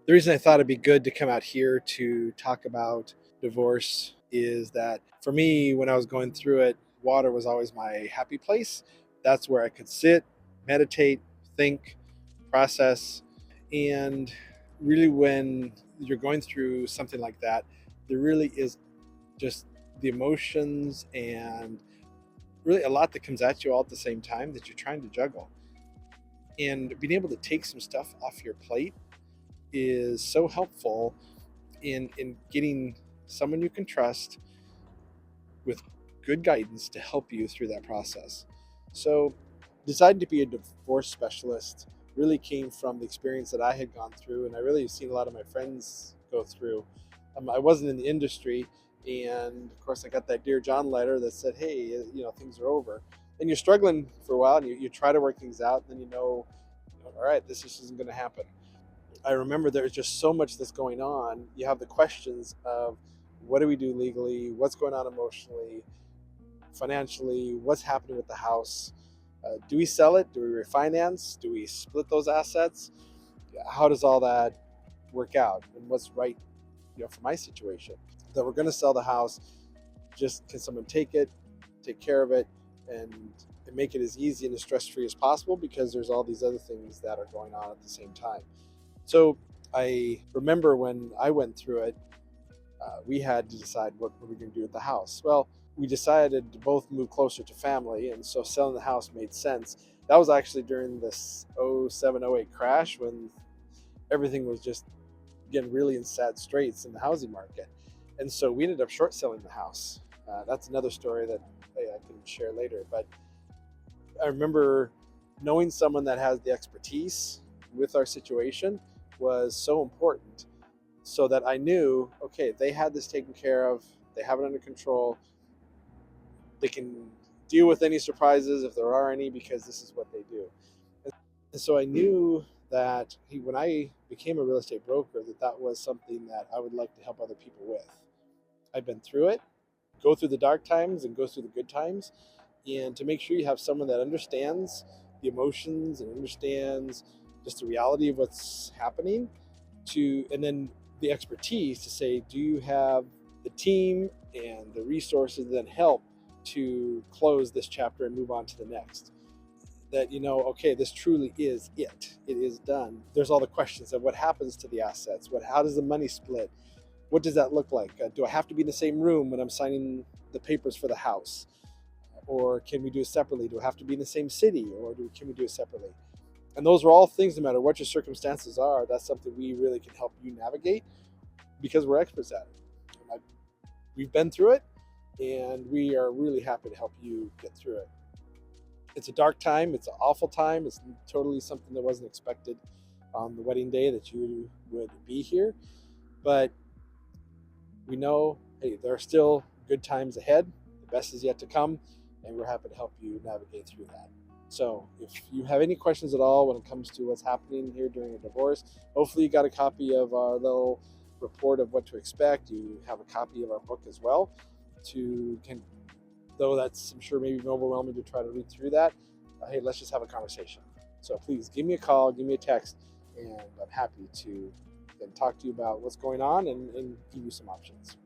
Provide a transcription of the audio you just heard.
The reason I thought it'd be good to come out here to talk about divorce is that for me, when I was going through it, water was always my happy place. That's where I could sit, meditate, think, process. And really, when you're going through something like that, there really is just the emotions and really a lot that comes at you all at the same time that you're trying to juggle. And being able to take some stuff off your plate is so helpful in getting someone you can trust with good guidance to help you through that process. So, deciding to be a divorce specialist really came from the experience that I had gone through, and I really have seen a lot of my friends go through. I wasn't in the industry, and of course, I got that Dear John letter that said, "Hey, things are over." And you're struggling for a while, and you try to work things out, and then all right, this just isn't going to happen. I remember there's just so much that's going on. You have the questions of what do we do legally, what's going on emotionally, financially, what's happening with the house. Do we sell it? Do we refinance? Do we split those assets? How does all that work out? And what's right, for my situation? That we're going to sell the house. Just can someone take it, take care of it, and make it as easy and as stress-free as possible because there's all these other things that are going on at the same time. So I remember when I went through it, we had to decide what were we going to do with the house. Well, we decided to both move closer to family, and so selling the house made sense. That was actually during this 07, 08 crash when everything was just getting really in sad straits in the housing market. And so we ended up short selling the house. That's another story that I can share later. But I remember knowing someone that has the expertise with our situation was so important, so that I knew, okay, they had this taken care of, they have it under control, they can deal with any surprises if there are any because this is what they do. And so I knew that when I became a real estate broker, that was something that I would like to help other people with. I've been through it, go through the dark times and go through the good times, and to make sure you have someone that understands the emotions and understands just the reality of what's happening, and then the expertise to say, do you have the team and the resources that then help to close this chapter and move on to the next? That okay, this truly is it is done. There's all the questions of what happens to the assets, how does the money split, what does that look like, do I have to be in the same room when I'm signing the papers for the house, or can we do it separately? Do I have to be in the same city, or can we do it separately? And those are all things, no matter what your circumstances are, that's something we really can help you navigate because we're experts at it. We've been through it, and we are really happy to help you get through it. It's a dark time. It's an awful time. It's totally something that wasn't expected on the wedding day that you would be here. But we know, hey, there are still good times ahead. The best is yet to come, and we're happy to help you navigate through that. So if you have any questions at all when it comes to what's happening here during a divorce, hopefully you got a copy of our little report of what to expect. You have a copy of our book as well. Though that's, I'm sure, maybe overwhelming to try to read through that, hey, let's just have a conversation. So please give me a call, give me a text, and I'm happy to then talk to you about what's going on and give you some options.